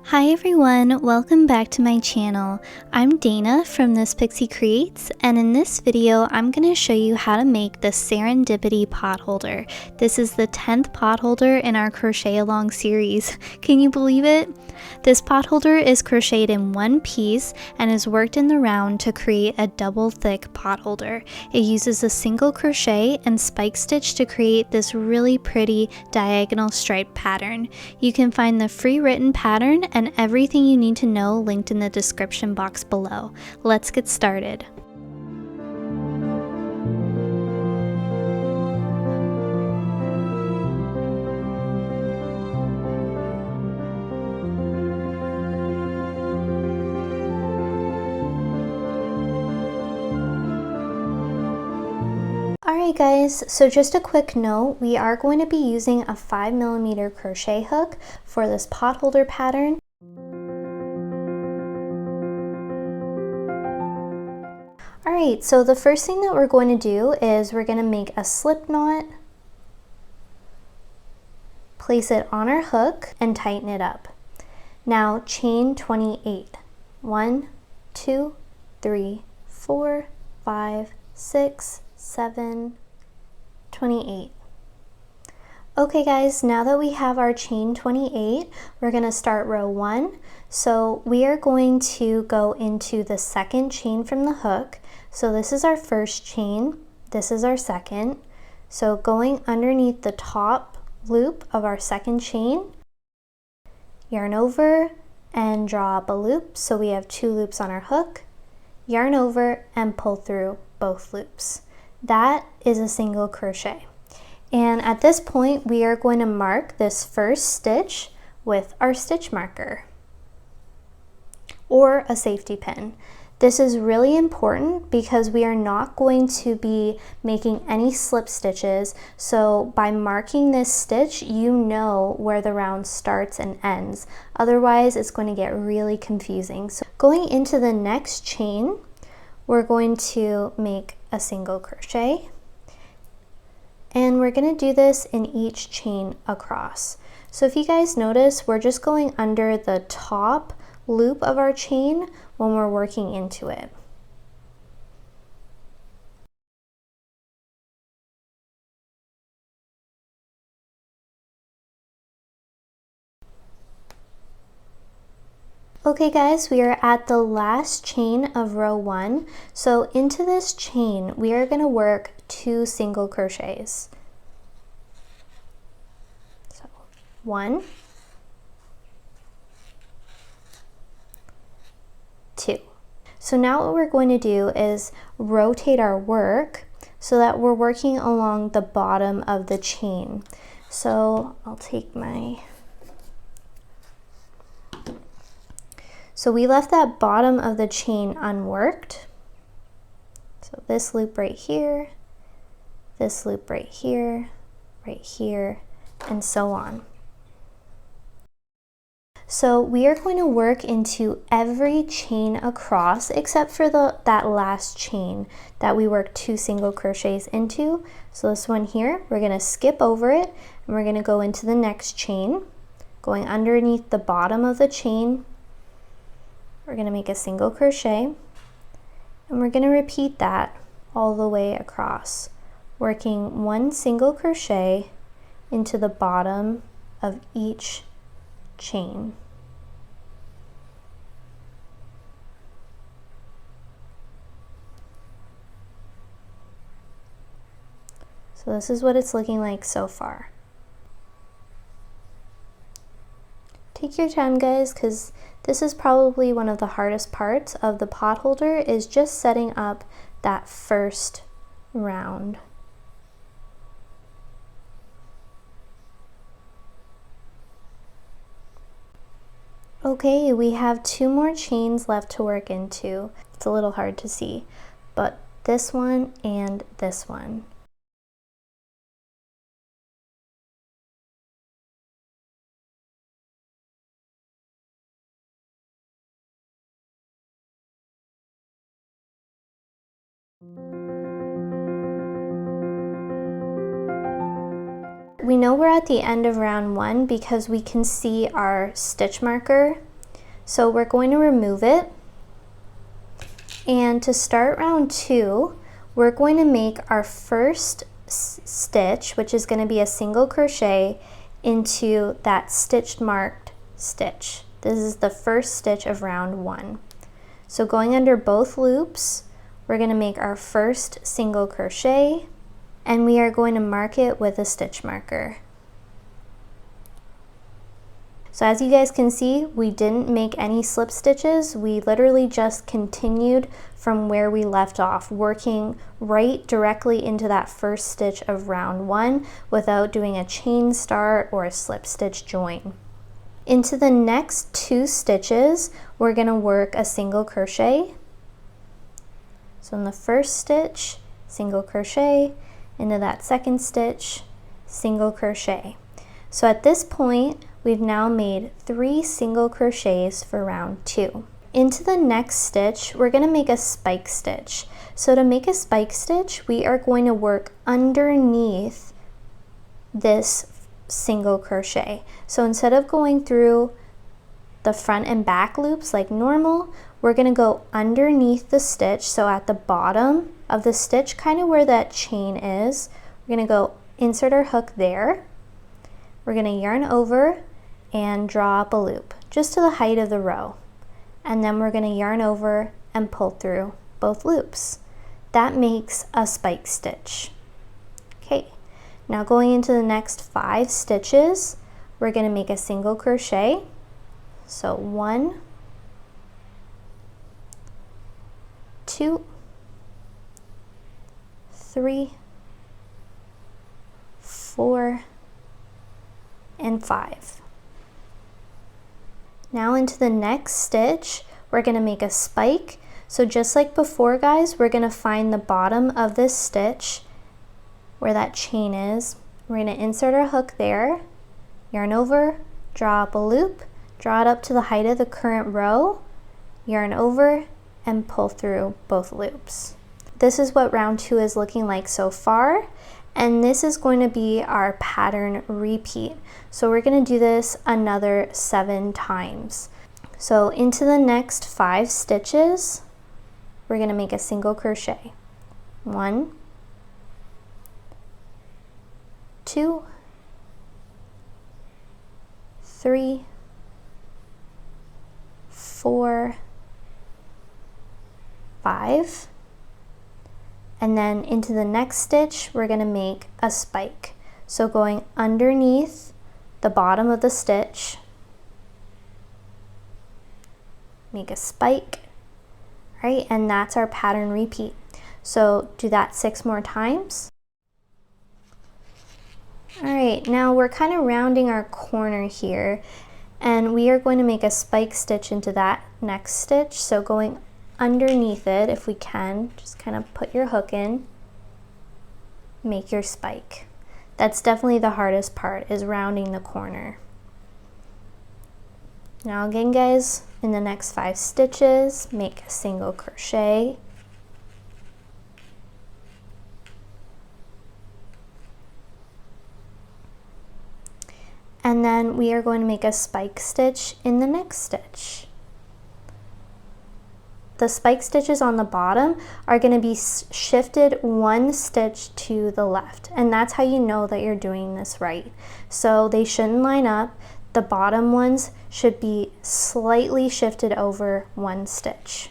Hi everyone, welcome back to my channel. I'm Dayna from This Pixie Creates, and in this video I'm going to show you how to make the Serendipity Potholder. This is the 10th potholder in our Crochet-Along series. Can you believe it? This potholder is crocheted in one piece and is worked in the round to create a double thick potholder. It uses a single crochet and spike stitch to create this really pretty diagonal stripe pattern. You can find the free written pattern and everything you need to know linked in the description box below. Let's get started. Alright guys, so just a quick note, we are going to be using a 5mm crochet hook for this potholder pattern. Alright, so the first thing that we're going to do is we're going to make a slip knot, place it on our hook, and tighten it up. Now chain 28. 1, 2, 3, 4, 5, 6, 7, 28. Okay guys, now that we have our chain 28, we're going to start row 1. So we are going to go into the second chain from the hook. So this is our first chain, this is our second. So going underneath the top loop of our second chain, yarn over and draw up a loop. So we have 2 loops on our hook, yarn over and pull through both loops. That is a single crochet. And at this point, we are going to mark this first stitch with our stitch marker or a safety pin. This is really important because we are not going to be making any slip stitches. So by marking this stitch, you know where the round starts and ends. Otherwise, it's going to get really confusing. So going into the next chain, we're going to make a single crochet. And we're going to do this in each chain across. So if you guys notice, we're just going under the top loop of our chain when we're working into it. Okay guys, we are at the last chain of row 1. So into this chain, we are going to work 2 single crochets. So 1, 2. So now what we're going to do is rotate our work so that we're working along the bottom of the chain. So I'll take my... So we left that bottom of the chain unworked. So this loop right here, this loop right here, and so on. So we are going to work into every chain across except for that last chain that we worked 2 single crochets into. So this one here, we're going to skip over it and we're going to go into the next chain, going underneath the bottom of the chain. We're going to make a single crochet and we're going to repeat that all the way across, working 1 single crochet into the bottom of each chain. So this is what it's looking like so far. Take your time guys, because this is probably one of the hardest parts of the potholder, is just setting up that first round. Okay, we have 2 more chains left to work into. It's a little hard to see, but this one and this one. We know we're at the end of round 1 because we can see our stitch marker So we're going to remove it. And to start round 2, we're going to make our first stitch, which is going to be a single crochet into that stitched marked stitch. This is the first stitch of round 1. So going under both loops, we're going to make our first single crochet, and we are going to mark it with a stitch marker. So as you guys can see, we didn't make any slip stitches. We literally just continued from where we left off, working right directly into that first stitch of round 1 without doing a chain start or a slip stitch join. Into the next 2 stitches, we're going to work a single crochet. So in the first stitch, single crochet, into that second stitch, single crochet. So at this point, we've now made 3 single crochets for round 2. Into the next stitch, we're going to make a spike stitch. So to make a spike stitch, we are going to work underneath this single crochet. So instead of going through the front and back loops like normal, we're going to go underneath the stitch. So at the bottom of the stitch, kind of where that chain is, we're going to go insert our hook there. We're going to yarn over and draw up a loop just to the height of the row, and then we're going to yarn over and pull through both loops. That makes a spike stitch. Okay, now going into the next 5 stitches, we're going to make a single crochet. So 1, 2, 3, 4, and 5. Now into the next stitch, we're going to make a spike. So just like before, guys, we're going to find the bottom of this stitch where that chain is. We're going to insert our hook there, yarn over, draw up a loop, draw it up to the height of the current row, yarn over, and pull through both loops. This is what round 2 is looking like so far. And this is going to be our pattern repeat. So we're going to do this another 7 times. So into the next 5 stitches, we're going to make a single crochet. 1, 2, 3, 4, 5. And then into the next stitch, we're going to make a spike. So going underneath the bottom of the stitch, make a spike, right? And that's our pattern repeat. So do that 6 more times. All right, now we're kind of rounding our corner here, and we are going to make a spike stitch into that next stitch. So going underneath it, if we can, just kind of put your hook in, make your spike. That's definitely the hardest part, is rounding the corner. Now again, guys, in the next 5 stitches, make a single crochet, and then we are going to make a spike stitch in the next stitch. The spike stitches on the bottom are going to be shifted 1 stitch to the left, and that's how you know that you're doing this right. So they shouldn't line up. The bottom ones should be slightly shifted over 1 stitch.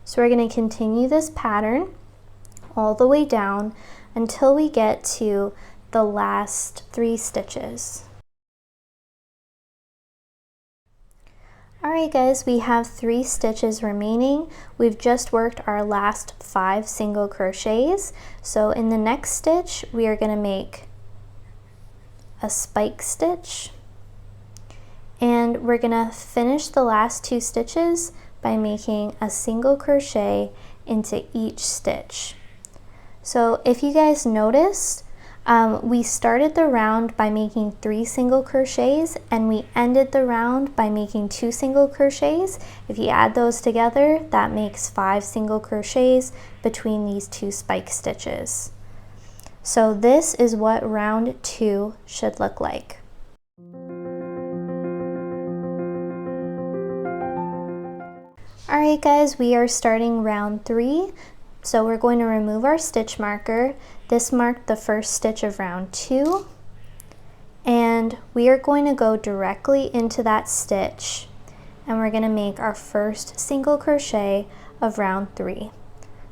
So we're going to continue this pattern all the way down until we get to the last 3 stitches. Alright guys, we have 3 stitches remaining. We've just worked our last 5 single crochets. So in the next stitch, we are going to make a spike stitch, and we're going to finish the last 2 stitches by making a single crochet into each stitch. So if you guys noticed, we started the round by making 3 single crochets, and we ended the round by making 2 single crochets. If you add those together, that makes 5 single crochets between these 2 spike stitches. So this is what round 2 should look like. Alright guys, we are starting round 3. So we're going to remove our stitch marker. This marked the first stitch of round 2. And we are going to go directly into that stitch. And we're going to make our first single crochet of round 3.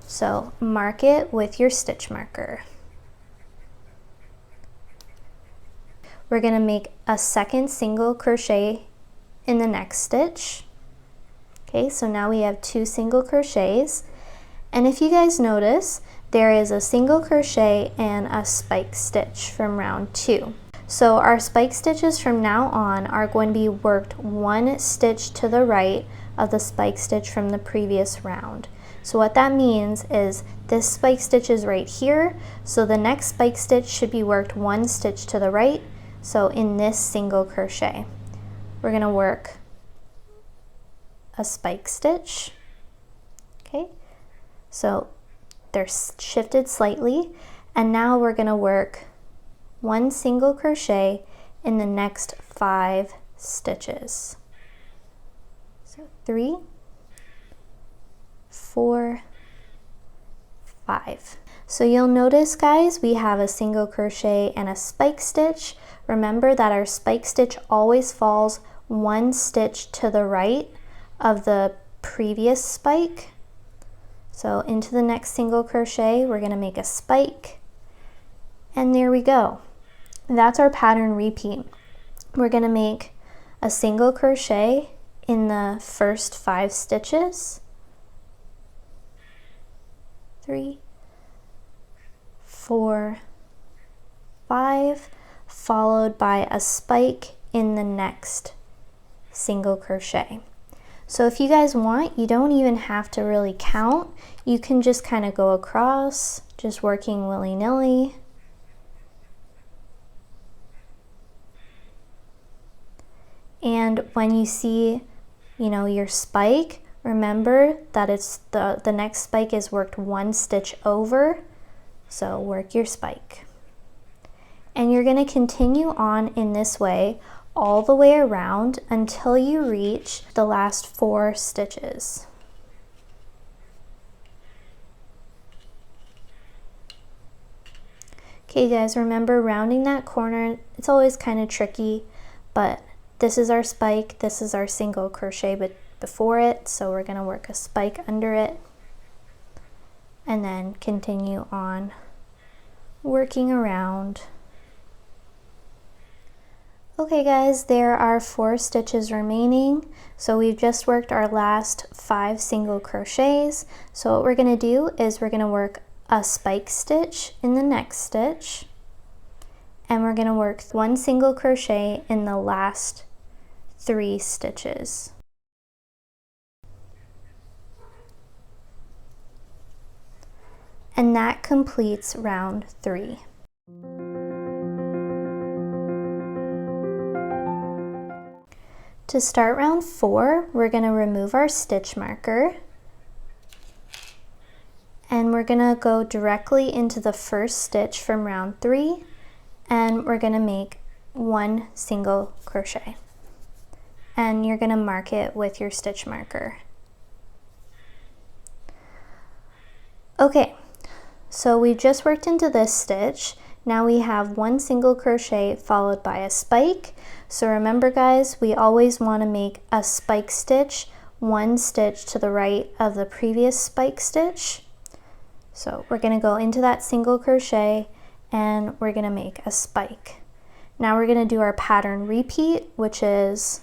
So mark it with your stitch marker. We're going to make a second single crochet in the next stitch. Okay, so now we have 2 single crochets. And if you guys notice, there is a single crochet and a spike stitch from round 2. So our spike stitches from now on are going to be worked 1 stitch to the right of the spike stitch from the previous round. So what that means is this spike stitch is right here, so the next spike stitch should be worked 1 stitch to the right. So in this single crochet, we're going to work a spike stitch. Okay, so they're shifted slightly, and now we're going to work 1 single crochet in the next 5 stitches. So 3, 4, 5. So you'll notice, guys, we have a single crochet and a spike stitch. Remember that our spike stitch always falls 1 stitch to the right of the previous spike. So into the next single crochet, we're going to make a spike, and there we go. That's our pattern repeat. We're going to make a single crochet in the first 5 stitches. 3, 4, 5, followed by a spike in the next single crochet. So if you guys want, you don't even have to really count. You can just kind of go across, just working willy-nilly. And when you see, your spike, remember that it's the next spike is worked 1 stitch over. So work your spike. And you're going to continue on in this way all the way around until you reach the last 4 stitches. Okay guys, remember rounding that corner, it's always kind of tricky, but this is our spike, this is our single crochet but before it, so we're going to work a spike under it and then continue on working around. Okay guys, there are 4 stitches remaining, so we've just worked our last 5 single crochets. So what we're going to do is we're going to work a spike stitch in the next stitch, and we're going to work 1 single crochet in the last 3 stitches. And that completes round 3. To start round 4, we're going to remove our stitch marker, and we're going to go directly into the first stitch from round 3, and we're going to make 1 single crochet. And you're going to mark it with your stitch marker. Okay, so we just worked into this stitch. Now we have 1 single crochet followed by a spike. So remember guys, we always want to make a spike stitch 1 stitch to the right of the previous spike stitch. So we're going to go into that single crochet and we're going to make a spike. Now we're going to do our pattern repeat, which is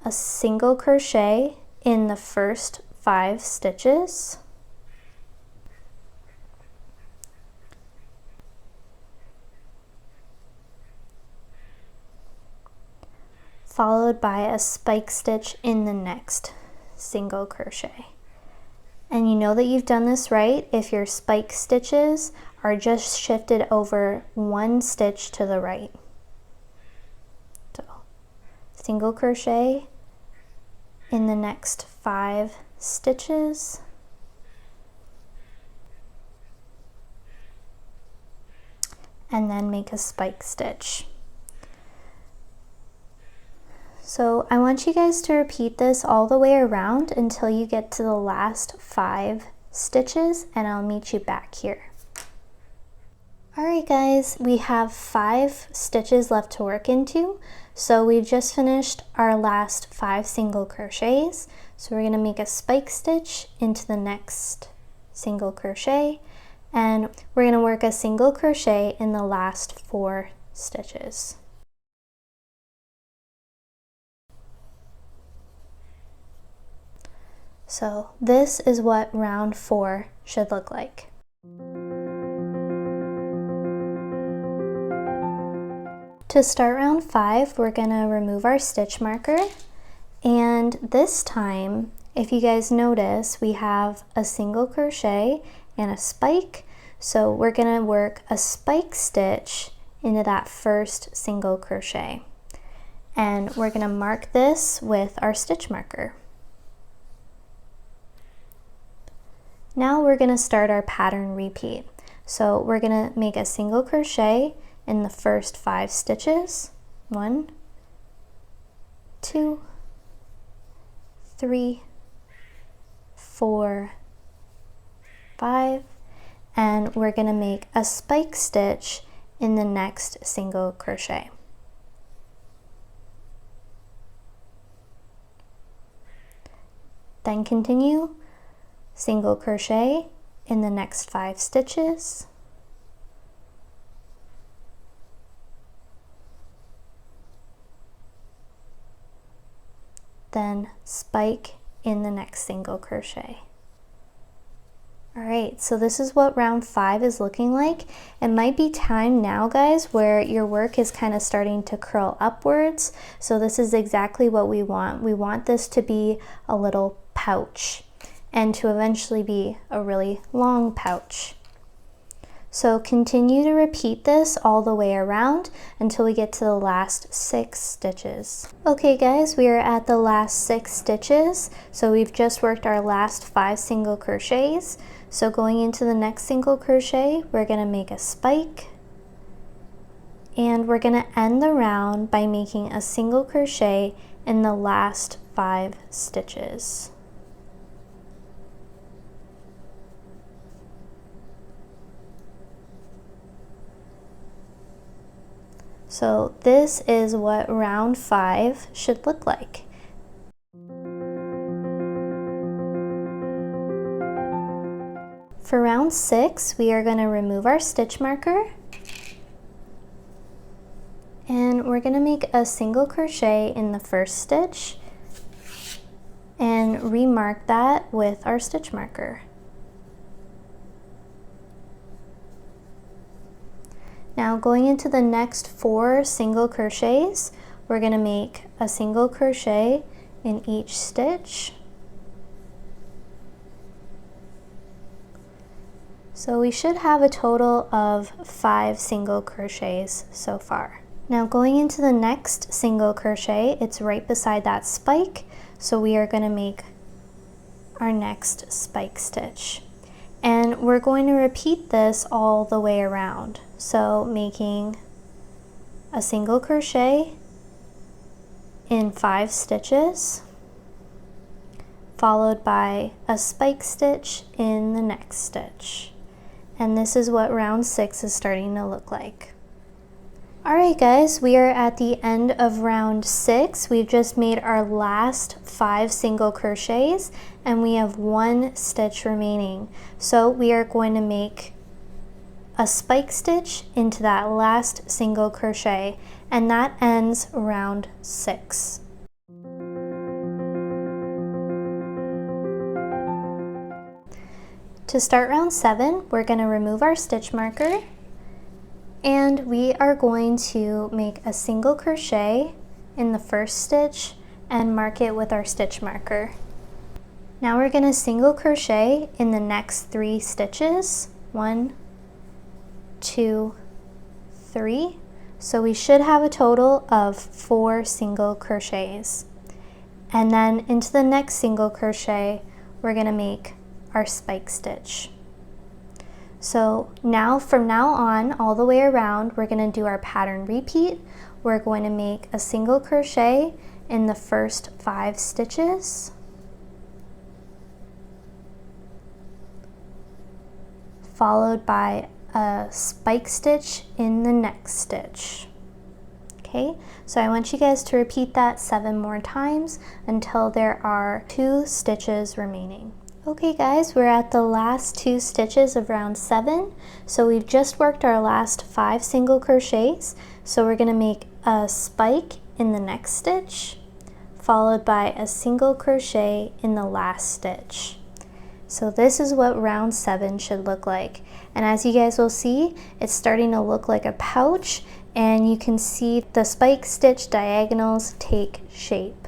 a single crochet in the first 5 stitches. Followed by a spike stitch in the next single crochet. And you know that you've done this right if your spike stitches are just shifted over 1 stitch to the right. So single crochet in the next 5 stitches. And then make a spike stitch. So I want you guys to repeat this all the way around until you get to the last 5 stitches, and I'll meet you back here. Alright guys, we have 5 stitches left to work into. So we've just finished our last 5 single crochets. So we're going to make a spike stitch into the next single crochet, and we're going to work a single crochet in the last 4 stitches. So this is what round 4 should look like. To start round 5, we're going to remove our stitch marker, and this time, if you guys notice, we have a single crochet and a spike, so we're going to work a spike stitch into that first single crochet, and we're going to mark this with our stitch marker. Now we're going to start our pattern repeat. So we're going to make a single crochet in the first 5 stitches. 1, 2, 3, 4, 5, and we're going to make a spike stitch in the next single crochet. Then continue single crochet in the next 5 stitches. Then spike in the next single crochet. Alright, so this is what round 5 is looking like. It might be time now, guys, where your work is kind of starting to curl upwards. So this is exactly what we want. We want this to be a little pouch and to eventually be a really long pouch. So continue to repeat this all the way around until we get to the last 6 stitches. Okay guys, we are at the last 6 stitches. So we've just worked our last 5 single crochets. So going into the next single crochet, we're going to make a spike, and we're going to end the round by making a single crochet in the last 5 stitches. So this is what round 5 should look like. For round 6, we are going to remove our stitch marker, and we're going to make a single crochet in the first stitch and remark that with our stitch marker. Now going into the next 4 single crochets, we're going to make a single crochet in each stitch. So we should have a total of 5 single crochets so far. Now going into the next single crochet, it's right beside that spike, so we are going to make our next spike stitch. And we're going to repeat this all the way around. So making a single crochet in 5 stitches, followed by a spike stitch in the next stitch. And this is what round 6 is starting to look like. Alright guys, we are at the end of round 6. We've just made our last 5 single crochets and we have 1 stitch remaining. So we are going to make a spike stitch into that last single crochet, and that ends round 6. To start round 7, we're going to remove our stitch marker, and we are going to make a single crochet in the first stitch and mark it with our stitch marker. Now we're going to single crochet in the next 3 stitches. 1, 2, 3. So we should have a total of 4 single crochets. And then into the next single crochet, we're going to make our spike stitch. So now from now on, all the way around, we're going to do our pattern repeat. We're going to make a single crochet in the first 5 stitches, followed by a spike stitch in the next stitch. Okay, so I want you guys to repeat that 7 more times until there are 2 stitches remaining. Okay guys, we're at the last 2 stitches of round 7. So we've just worked our last 5 single crochets. So we're going to make a spike in the next stitch, followed by a single crochet in the last stitch. So this is what round 7 should look like. And as you guys will see, it's starting to look like a pouch, and you can see the spike stitch diagonals take shape.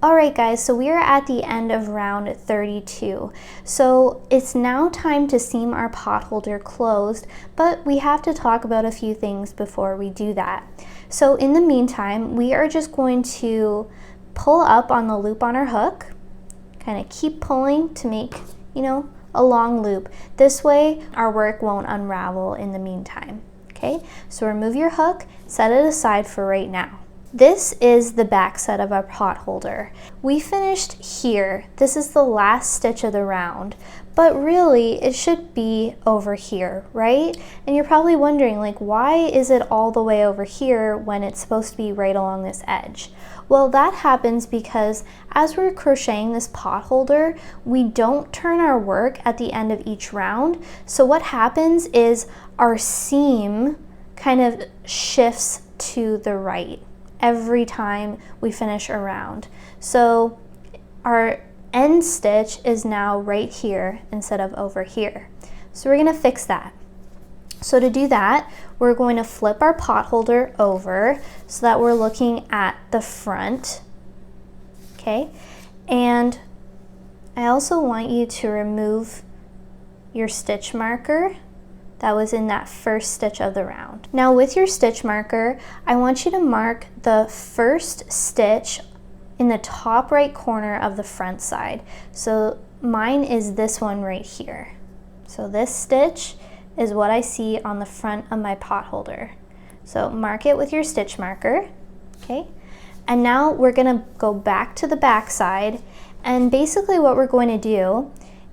Alright guys, so we are at the end of round 32. So it's now time to seam our potholder closed, but we have to talk about a few things before we do that. So in the meantime, we are just going to pull up on the loop on our hook, kind of keep pulling to make, you know, a long loop. This way our work won't unravel in the meantime. Okay, so remove your hook, set it aside for right now. This is the back side of our potholder. We finished here. This is the last stitch of the round, but really it should be over here, right? And you're probably wondering, like, why is it all the way over here when it's supposed to be right along this edge? Well, that happens because as we're crocheting this potholder, we don't turn our work at the end of each round. So what happens is our seam kind of shifts to the right every time we finish a round. So our end stitch is now right here instead of over here. So we're going to fix that. So to do that, we're going to flip our potholder over so that we're looking at the front. Okay, and I also want you to remove your stitch marker that was in that first stitch of the round. Now with your stitch marker, I want you to mark the first stitch in the top right corner of the front side. So mine is this one right here. So this stitch is what I see on the front of my potholder. So mark it with your stitch marker, okay? And now we're gonna go back to the back side, and basically what we're going to do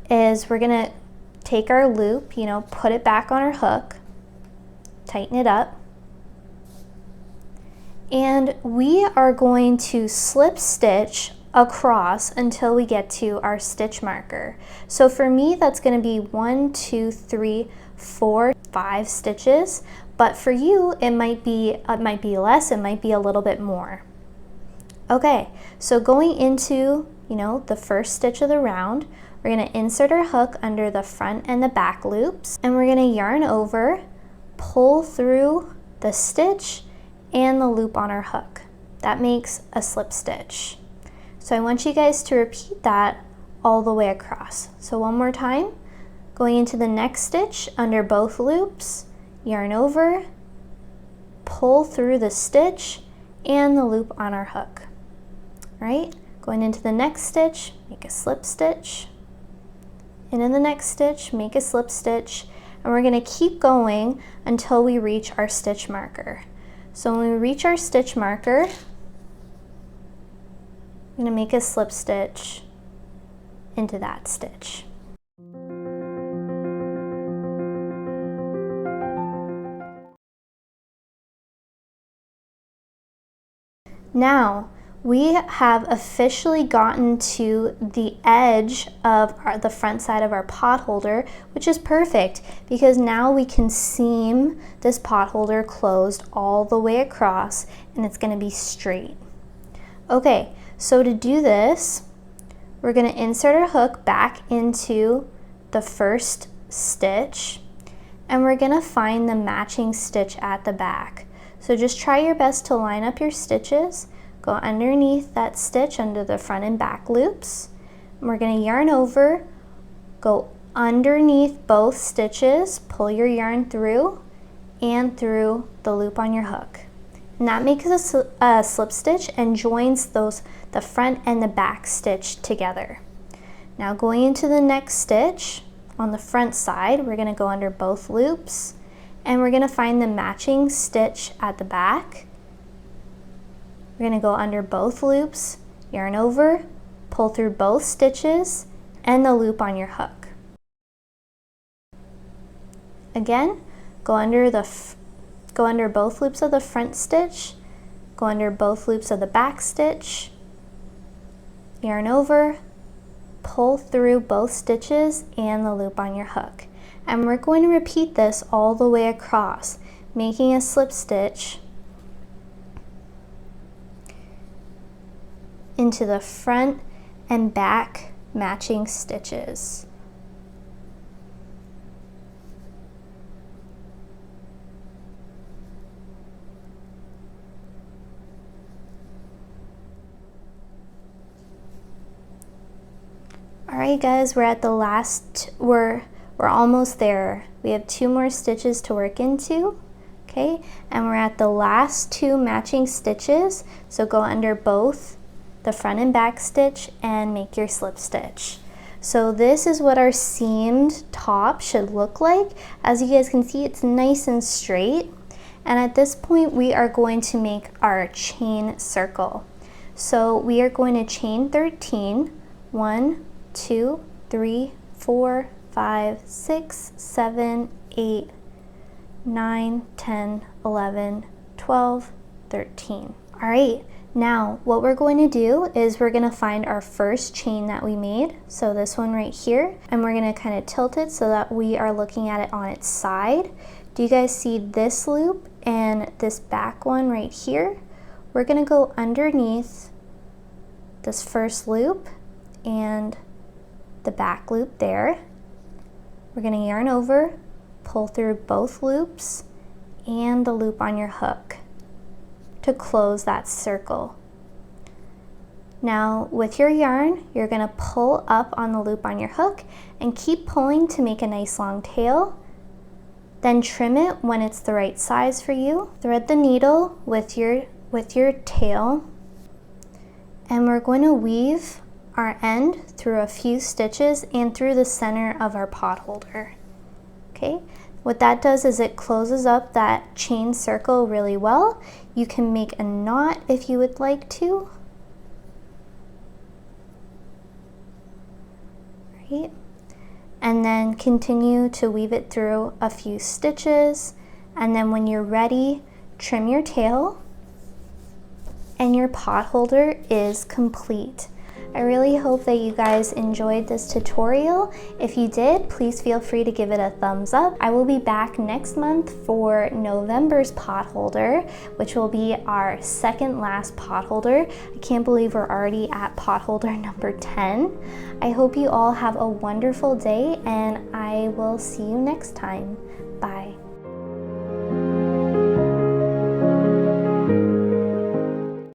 is we're gonna take our loop, you know, put it back on our hook, tighten it up, and we are going to slip stitch across until we get to our stitch marker. So for me, that's going to be 1, 2, 3, 4, 5 stitches, but for you it might be less, it might be a little bit more. Okay, so going into, you know, the first stitch of the round, we're going to insert our hook under the front and the back loops, and we're going to yarn over, pull through the stitch and the loop on our hook. That makes a slip stitch. So I want you guys to repeat that all the way across. So one more time, going into the next stitch under both loops, yarn over, pull through the stitch and the loop on our hook. All right, going into the next stitch, make a slip stitch, and in the next stitch, make a slip stitch, and we're going to keep going until we reach our stitch marker. So when we reach our stitch marker, I'm going to make a slip stitch into that stitch. Now, we have officially gotten to the edge of the front side of our potholder, which is perfect because now we can seam this potholder closed all the way across and it's going to be straight. Okay, so to do this, we're going to insert our hook back into the first stitch and we're going to find the matching stitch at the back. So just try your best to line up your stitches. Go underneath that stitch under the front and back loops. And we're going to yarn over, go underneath both stitches, pull your yarn through and through the loop on your hook. And that makes a slip stitch and joins the front and the back stitch together. Now going into the next stitch, on the front side, we're going to go under both loops, and we're going to find the matching stitch at the back. We're going to go under both loops, yarn over, pull through both stitches, and the loop on your hook. Again, go under both loops of the front stitch, go under both loops of the back stitch, yarn over, pull through both stitches and the loop on your hook. And we're going to repeat this all the way across, making a slip stitch into the front and back matching stitches. Alright guys, we're at the last, we're almost there. We have 2 more stitches to work into, okay? And we're at the last 2 matching stitches, so go under both the front and back stitch and make your slip stitch. So this is what our seamed top should look like. As you guys can see, it's nice and straight. And at this point, we are going to make our chain circle. So we are going to chain 13, 1, 2, 3, 4, 5, 6, 7, 8, 9, 10, 11, 12, 13. All right, now what we're going to do is we're going to find our first chain that we made. So this one right here, and we're going to kind of tilt it so that we are looking at it on its side. Do you guys see this loop and this back one right here? We're going to go underneath this first loop and the back loop there. We're going to yarn over, pull through both loops and the loop on your hook to close that circle. Now with your yarn, you're going to pull up on the loop on your hook and keep pulling to make a nice long tail. Then trim it when it's the right size for you. Thread the needle with your tail, and we're going to weave our end through a few stitches and through the center of our pot holder. Okay, what that does is it closes up that chain circle really well. You can make a knot if you would like to. Right, and then continue to weave it through a few stitches, and then when you're ready, trim your tail, and your pot holder is complete. I really hope that you guys enjoyed this tutorial. If you did, please feel free to give it a thumbs up. I will be back next month for November's pot holder, which will be our second last pot holder. I can't believe we're already at pot holder number 10. I hope you all have a wonderful day, and I will see you next time. Bye.